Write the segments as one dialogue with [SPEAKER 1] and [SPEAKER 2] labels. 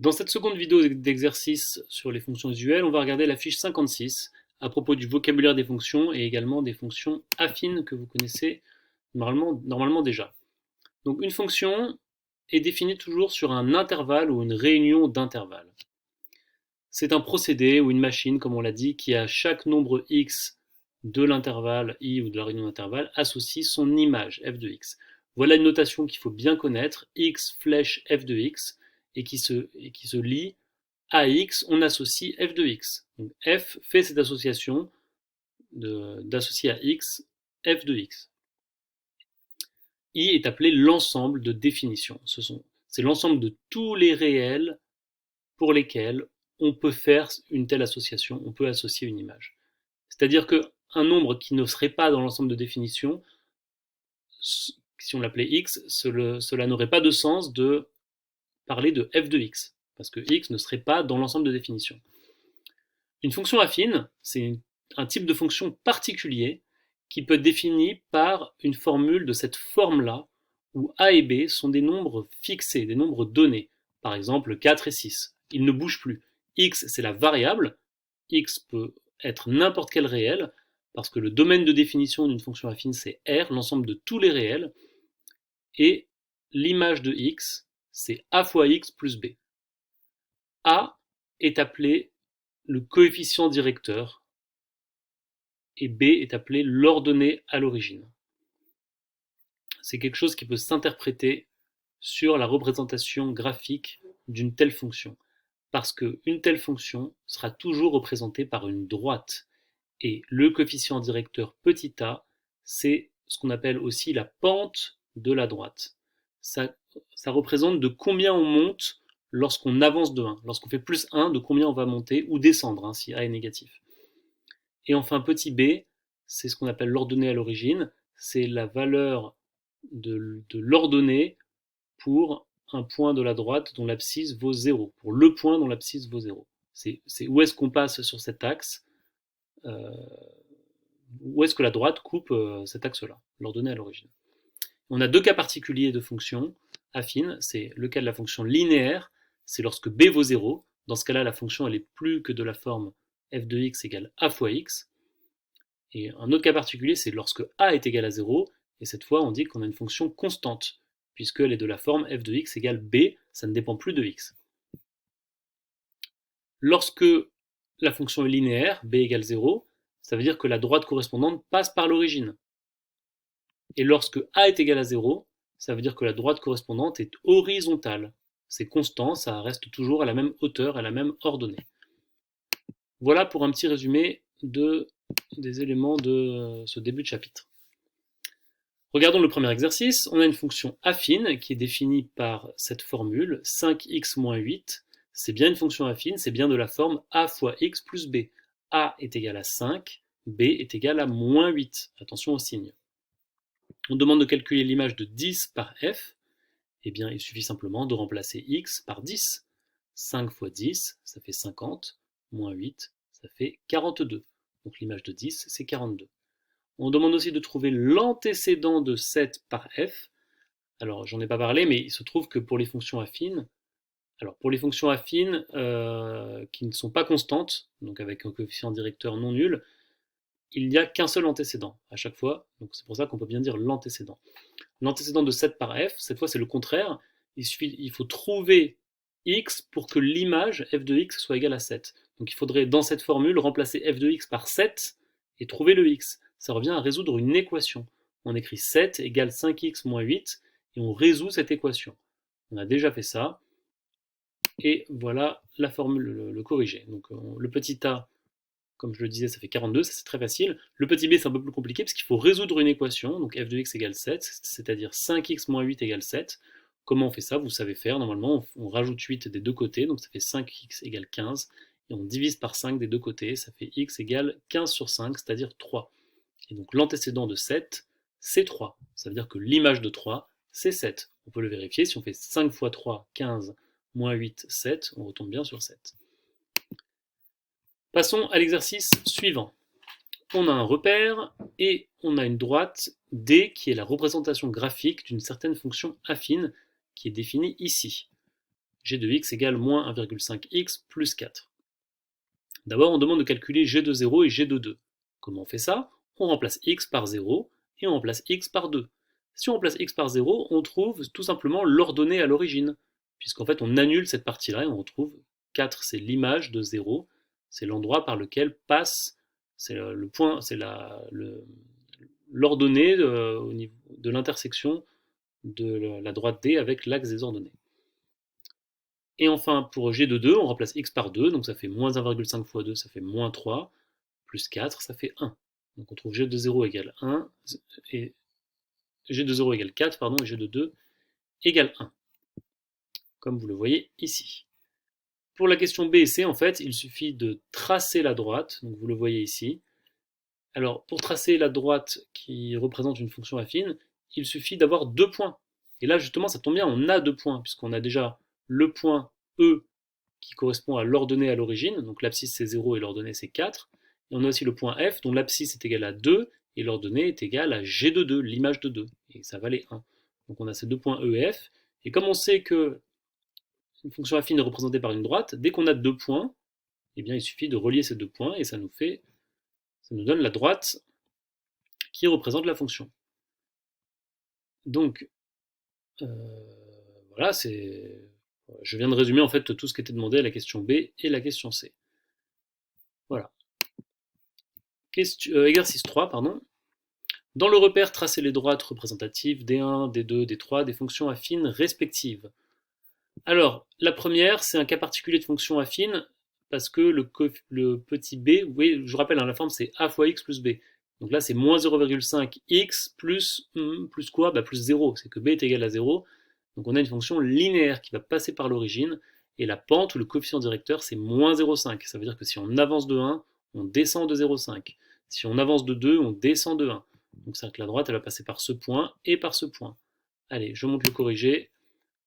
[SPEAKER 1] Dans cette seconde vidéo d'exercice sur les fonctions usuelles, on va regarder la fiche 56 à propos du vocabulaire des fonctions et également des fonctions affines que vous connaissez normalement déjà. Donc une fonction est définie toujours sur un intervalle ou une réunion d'intervalles. C'est un procédé ou une machine, comme on l'a dit, qui à chaque nombre x de l'intervalle i ou de la réunion d'intervalle associe son image f de x. Voilà une notation qu'il faut bien connaître, x flèche f de x, et qui se lie à x, on associe f de x. Donc f fait cette association d'associer à x f de x. I est appelé l'ensemble de définitions. C'est l'ensemble de tous les réels pour lesquels on peut faire une telle association, on peut associer une image. C'est-à-dire qu'un nombre qui ne serait pas dans l'ensemble de définitions, si on l'appelait x, cela n'aurait pas de sens de parler de f de x, parce que x ne serait pas dans l'ensemble de définitions. Une fonction affine, c'est un type de fonction particulier qui peut être défini par une formule de cette forme-là, où a et b sont des nombres fixés, des nombres donnés, par exemple 4 et 6. Ils ne bougent plus. X, c'est la variable. X peut être n'importe quel réel, parce que le domaine de définition d'une fonction affine, c'est R, l'ensemble de tous les réels. Et l'image de X, c'est A fois X plus B. A est appelé le coefficient directeur et B est appelé l'ordonnée à l'origine. C'est quelque chose qui peut s'interpréter sur la représentation graphique d'une telle fonction. Parce qu'une telle fonction sera toujours représentée par une droite. Et le coefficient directeur petit a, c'est ce qu'on appelle aussi la pente de la droite. Ça représente de combien on monte lorsqu'on avance de 1. Lorsqu'on fait plus 1, de combien on va monter ou descendre, si a est négatif. Et enfin, petit b, c'est ce qu'on appelle l'ordonnée à l'origine. C'est la valeur de l'ordonnée pour un point de la droite dont l'abscisse vaut 0, pour le point dont l'abscisse vaut 0. C'est où est-ce qu'on passe sur cet axe, où est-ce que la droite coupe cet axe-là, l'ordonnée à l'origine. On a deux cas particuliers de fonctions affines, c'est le cas de la fonction linéaire, c'est lorsque b vaut 0, dans ce cas-là la fonction elle est plus que de la forme f de x égale a fois x, et un autre cas particulier c'est lorsque a est égal à 0, et cette fois on dit qu'on a une fonction constante, puisqu'elle est de la forme f de x égale b, ça ne dépend plus de x. Lorsque la fonction est linéaire, b égale 0, ça veut dire que la droite correspondante passe par l'origine. Et lorsque a est égal à 0, ça veut dire que la droite correspondante est horizontale. C'est constant, ça reste toujours à la même hauteur, à la même ordonnée. Voilà pour un petit résumé des éléments de ce début de chapitre. Regardons le premier exercice. On a une fonction affine qui est définie par cette formule 5x moins 8. C'est bien une fonction affine, c'est bien de la forme a fois x plus b. A est égal à 5, b est égal à moins 8. Attention au signe. On demande de calculer l'image de 10 par f. Eh bien, il suffit simplement de remplacer x par 10. 5 fois 10, ça fait 50, moins 8, ça fait 42. Donc l'image de 10, c'est 42. On demande aussi de trouver l'antécédent de 7 par f. Alors, j'en ai pas parlé, mais il se trouve que pour les fonctions affines, qui ne sont pas constantes, donc avec un coefficient directeur non nul, il n'y a qu'un seul antécédent à chaque fois, donc c'est pour ça qu'on peut bien dire l'antécédent. L'antécédent de 7 par f, cette fois c'est le contraire, il faut trouver x pour que l'image f de x soit égale à 7. Donc il faudrait dans cette formule remplacer f de x par 7 et trouver le x. Ça revient à résoudre une équation. On écrit 7 égale 5x moins 8 et on résout cette équation. On a déjà fait ça. Et voilà la formule, le corrigé. Donc le petit a, comme je le disais, ça fait 42, ça c'est très facile. Le petit b c'est un peu plus compliqué parce qu'il faut résoudre une équation, donc f de x égale 7, c'est-à-dire 5x moins 8 égale 7. Comment on fait ça? Vous savez faire, normalement on rajoute 8 des deux côtés, donc ça fait 5x égale 15, et on divise par 5 des deux côtés, ça fait x égale 15 sur 5, c'est-à-dire 3. Et donc l'antécédent de 7, c'est 3. Ça veut dire que l'image de 3, c'est 7. On peut le vérifier, si on fait 5 fois 3, 15, moins 8, 7, on retombe bien sur 7. Passons à l'exercice suivant. On a un repère et on a une droite D qui est la représentation graphique d'une certaine fonction affine qui est définie ici. g de x égale moins 1,5x plus 4. D'abord, on demande de calculer g de 0 et g de 2. Comment on fait ça? On remplace x par 0 et on remplace x par 2. Si on remplace x par 0, on trouve tout simplement l'ordonnée à l'origine, puisqu'en fait on annule cette partie-là et on retrouve 4, c'est l'image de 0, c'est l'endroit par lequel passe, c'est le point, c'est l'ordonnée au niveau de l'intersection de la droite D avec l'axe des ordonnées. Et enfin, pour g de 2, on remplace x par 2, donc ça fait moins 1,5 fois 2, ça fait moins 3, plus 4, ça fait 1. Donc on trouve g de 0 égale 1, et g de 0 égale 4, pardon, et g de 2 égale 1, comme vous le voyez ici. Pour la question B et C, en fait, il suffit de tracer la droite, donc vous le voyez ici. Alors, pour tracer la droite qui représente une fonction affine, il suffit d'avoir 2 points. Et là, justement, ça tombe bien, on a 2 points, puisqu'on a déjà le point E qui correspond à l'ordonnée à l'origine, donc l'abscisse c'est 0 et l'ordonnée c'est 4. Et on a aussi le point F, dont l'abscisse est égale à 2 et l'ordonnée est égale à g de 2, l'image de 2, et ça valait 1. Donc on a ces deux points E et F, et comme on sait que une fonction affine est représentée par une droite, dès qu'on a 2 points, eh bien il suffit de relier ces 2 points et ça nous donne la droite qui représente la fonction. Donc voilà, je viens de résumer en fait tout ce qui était demandé à la question B et la question C. Voilà. Exercice 3, pardon. Dans le repère, tracez les droites représentatives D1, D2, D3 des fonctions affines respectives. Alors, la première, c'est un cas particulier de fonction affine parce que le petit b, vous voyez, je vous rappelle, la forme c'est a fois x plus b. Donc là, c'est moins 0,5 x plus quoi? Plus 0, c'est que b est égal à 0. Donc on a une fonction linéaire qui va passer par l'origine, et la pente ou le coefficient directeur, c'est moins 0,5. Ça veut dire que si on avance de 1, on descend de 0,5. Si on avance de 2, on descend de 1. Donc c'est-à-dire que la droite, elle va passer par ce point et par ce point. Allez, je monte le corrigé.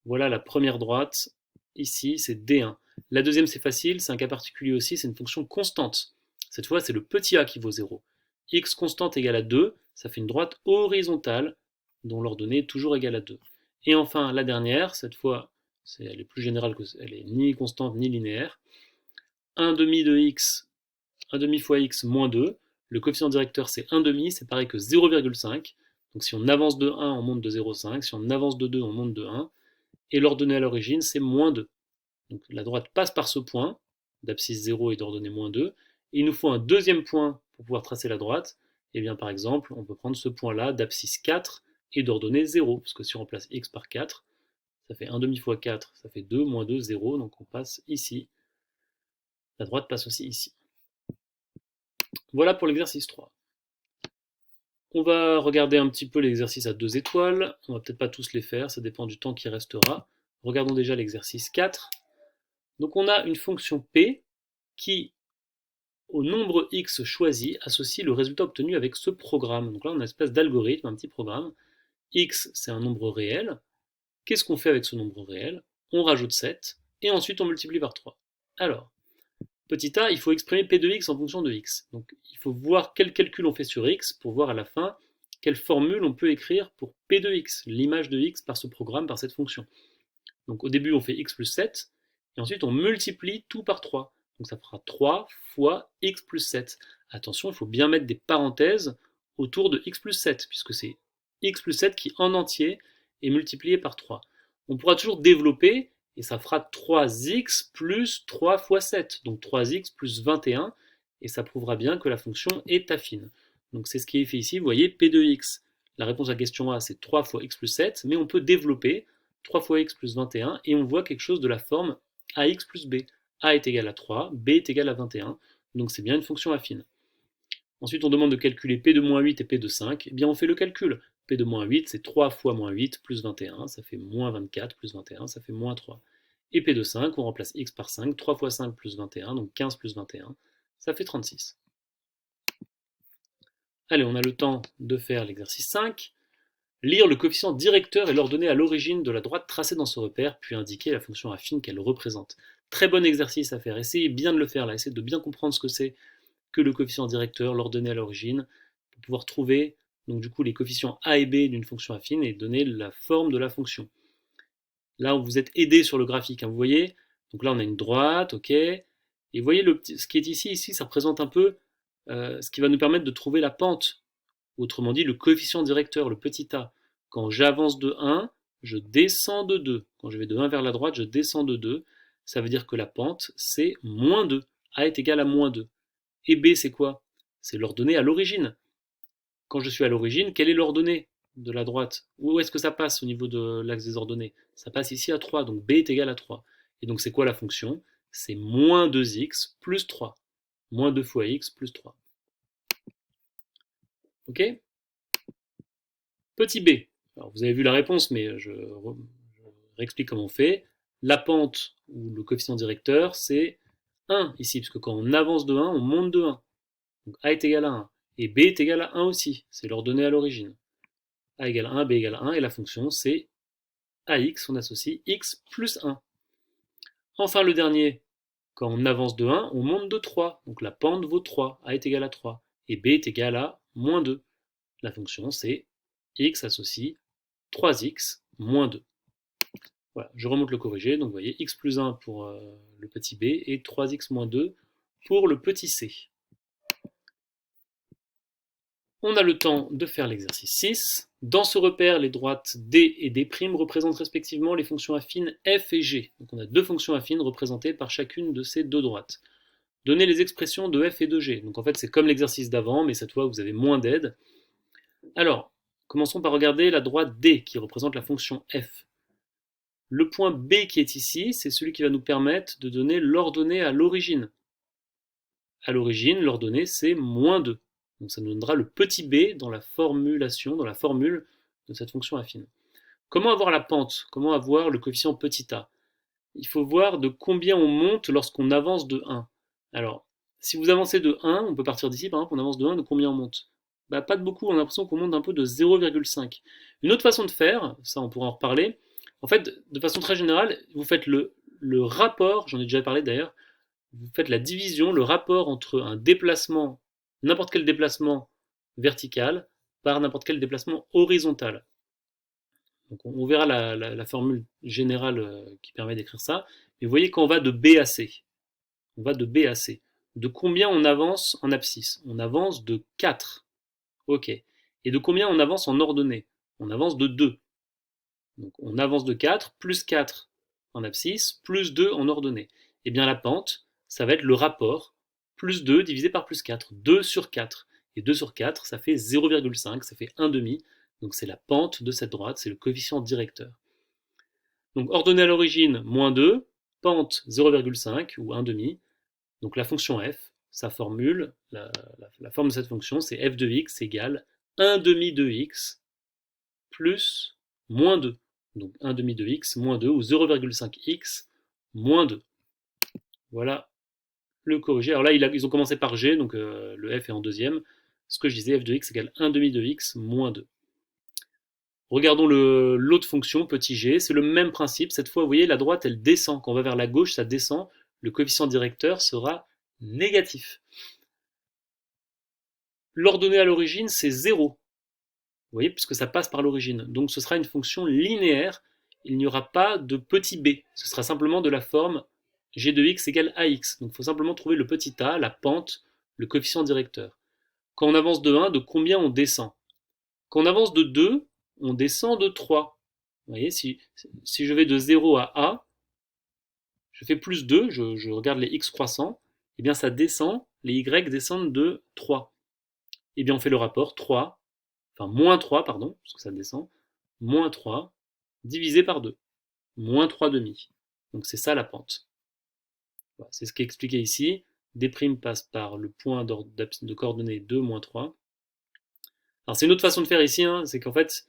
[SPEAKER 1] Voilà la première droite. Ici, c'est D1. La deuxième, c'est facile, c'est un cas particulier aussi, c'est une fonction constante. Cette fois, c'est le petit a qui vaut 0. X constante égale à 2, ça fait une droite horizontale dont l'ordonnée est toujours égale à 2. Et enfin, la dernière, cette fois, elle est plus générale, elle est ni constante ni linéaire. 1 demi de x, 1 demi fois x moins 2. Le coefficient directeur, c'est 1 demi, c'est pareil que 0,5. Donc si on avance de 1, on monte de 0,5. Si on avance de 2, on monte de 1. Et l'ordonnée à l'origine, c'est moins 2. Donc la droite passe par ce point, d'abscisse 0 et d'ordonnée moins 2. Et il nous faut un deuxième point pour pouvoir tracer la droite. Et bien par exemple, on peut prendre ce point-là d'abscisse 4 et d'ordonnée 0, parce que si on remplace x par 4, ça fait 1 demi fois 4, ça fait 2, moins 2, 0, donc on passe ici. La droite passe aussi ici. Voilà pour l'exercice 3. On va regarder un petit peu l'exercice à 2 étoiles. On va peut-être pas tous les faire, ça dépend du temps qui restera. Regardons déjà l'exercice 4. Donc on a une fonction p qui, au nombre x choisi, associe le résultat obtenu avec ce programme. Donc là on a une espèce d'algorithme, un petit programme. X c'est un nombre réel. Qu'est-ce qu'on fait avec ce nombre réel? On rajoute 7 et ensuite on multiplie par 3. Alors, petit a, il faut exprimer p de x en fonction de x. Donc il faut voir quel calcul on fait sur x pour voir à la fin quelle formule on peut écrire pour p de x, l'image de x par ce programme, par cette fonction. Donc au début on fait x plus 7, et ensuite on multiplie tout par 3. Donc ça fera 3 fois x plus 7. Attention, il faut bien mettre des parenthèses autour de x plus 7, puisque c'est x plus 7 qui en entier est multiplié par 3. On pourra toujours développer, et ça fera 3x plus 3 fois 7, donc 3x plus 21, et ça prouvera bien que la fonction est affine. Donc c'est ce qui est fait ici, vous voyez, p de x. La réponse à la question A, c'est 3 fois x plus 7, mais on peut développer 3 fois x plus 21, et on voit quelque chose de la forme ax plus b. A est égal à 3, b est égal à 21, donc c'est bien une fonction affine. Ensuite, on demande de calculer p de moins 8 et p de 5. Eh bien, on fait le calcul. P de moins 8, c'est 3 fois moins 8 plus 21, ça fait moins 24 plus 21, ça fait moins 3. Et p de 5, on remplace x par 5, 3 fois 5 plus 21, donc 15 plus 21, ça fait 36. Allez, on a le temps de faire l'exercice 5. Lire le coefficient directeur et l'ordonnée à l'origine de la droite tracée dans ce repère, puis indiquer la fonction affine qu'elle représente. Très bon exercice à faire. Essayez bien de le faire là, essayez de bien comprendre ce que c'est que le coefficient directeur, l'ordonnée à l'origine, pour pouvoir trouver donc du coup les coefficients a et b d'une fonction affine et donner la forme de la fonction. Là, vous êtes aidé sur le graphique, hein, vous voyez. Donc là, on a une droite, ok. Et vous voyez, ce qui est ici, ça représente un peu ce qui va nous permettre de trouver la pente. Autrement dit, le coefficient directeur, le petit a. Quand j'avance de 1, je descends de 2. Quand je vais de 1 vers la droite, je descends de 2. Ça veut dire que la pente, c'est moins 2. A est égal à moins 2. Et B, c'est quoi? C'est l'ordonnée à l'origine. Quand je suis à l'origine, quelle est l'ordonnée de la droite? Où est-ce que ça passe au niveau de l'axe des ordonnées? Ça passe ici à 3, donc B est égal à 3. Et donc c'est quoi la fonction? C'est moins 2x plus 3. Moins 2 fois x plus 3. Ok? Petit b. Alors vous avez vu la réponse, mais je réexplique comment on fait. La pente, ou le coefficient directeur, c'est 1 ici, parce que quand on avance de 1, on monte de 1. Donc a est égal à 1. Et b est égal à 1 aussi, c'est l'ordonnée à l'origine. A égale 1, b égale 1, et la fonction c'est ax, on associe x plus 1. Enfin le dernier, quand on avance de 1, on monte de 3. Donc la pente vaut 3, a est égal à 3. Et b est égal à moins 2. La fonction c'est x associe 3x moins 2. Voilà, je remonte le corrigé, donc vous voyez x plus 1 pour le petit b et 3x moins 2 pour le petit c. On a le temps de faire l'exercice 6. Dans ce repère, les droites d et d' représentent respectivement les fonctions affines f et g. Donc on a deux fonctions affines représentées par chacune de ces deux droites. Donnez les expressions de f et de g. Donc en fait c'est comme l'exercice d'avant, mais cette fois vous avez moins d'aide. Alors, commençons par regarder la droite d qui représente la fonction f. Le point B qui est ici, c'est celui qui va nous permettre de donner l'ordonnée à l'origine. À l'origine, l'ordonnée, c'est moins 2. Donc ça nous donnera le petit b dans la formulation, dans la formule de cette fonction affine. Comment avoir la pente? Comment avoir le coefficient petit a? Il faut voir de combien on monte lorsqu'on avance de 1. Alors, si vous avancez de 1, on peut partir d'ici, par exemple, on avance de 1, de combien on monte? Pas de beaucoup, on a l'impression qu'on monte un peu de 0,5. Une autre façon de faire, ça on pourra en reparler, en fait, de façon très générale, vous faites le rapport, j'en ai déjà parlé d'ailleurs, vous faites la division, le rapport entre un déplacement, n'importe quel déplacement vertical, par n'importe quel déplacement horizontal. Donc on verra la formule générale qui permet d'écrire ça. Mais vous voyez qu'on va de B à C. On va de B à C. De combien on avance en abscisse? On avance de 4. Ok. Et de combien on avance en ordonnée? On avance de 2. Donc on avance de 4, plus 4 en abscisse, plus 2 en ordonnée. Et bien la pente, ça va être le rapport plus 2 divisé par plus 4. 2 sur 4. Et 2 sur 4, ça fait 0,5, ça fait 1 demi. Donc c'est la pente de cette droite, c'est le coefficient directeur. Donc ordonnée à l'origine, moins 2, pente 0,5 ou 1 demi. Donc la fonction f, sa formule, la forme de cette fonction, c'est f de x égale 1 demi de x plus moins 2. Donc 1 demi de x moins 2 ou 0,5x moins 2. Voilà le corrigé. Alors là, ils ont commencé par g, donc le f est en deuxième. Ce que je disais, f de x égale 1 demi de x moins 2. Regardons l'autre fonction, petit g, c'est le même principe. Cette fois, vous voyez, la droite, elle descend. Quand on va vers la gauche, ça descend. Le coefficient directeur sera négatif. L'ordonnée à l'origine, c'est 0. Vous voyez, puisque ça passe par l'origine. Donc ce sera une fonction linéaire. Il n'y aura pas de petit b. Ce sera simplement de la forme g de x égale ax. Donc il faut simplement trouver le petit a, la pente, le coefficient directeur. Quand on avance de 1, de combien on descend? Quand on avance de 2, on descend de 3. Vous voyez, si je vais de 0 à A, je fais plus 2, je regarde les x croissants, et bien ça descend, les y descendent de 3. Et bien on fait le rapport 3, enfin moins 3, pardon, parce que ça descend, moins 3 divisé par 2, moins 3 demi. Donc c'est ça la pente. Voilà, c'est ce qui est expliqué ici. D' passe par le point de coordonnées 2, moins 3. Alors c'est une autre façon de faire ici, hein, c'est qu'en fait,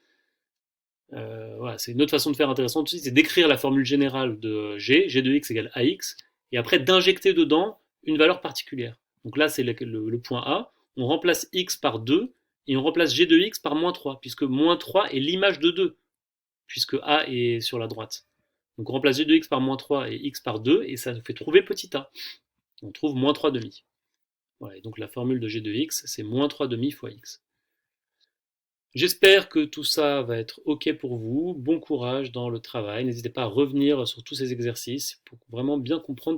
[SPEAKER 1] voilà, c'est une autre façon de faire intéressante aussi, c'est d'écrire la formule générale de g de x égale ax, et après d'injecter dedans une valeur particulière. Donc là, c'est le point A, on remplace x par 2, et on remplace g de x par moins 3, puisque moins 3 est l'image de 2, puisque A est sur la droite. Donc on remplace g de x par moins 3 et x par 2, et ça nous fait trouver petit a. On trouve moins 3 demi. Voilà, et donc la formule de g de x, c'est moins 3 demi fois x. J'espère que tout ça va être OK pour vous. Bon courage dans le travail. N'hésitez pas à revenir sur tous ces exercices pour vraiment bien comprendre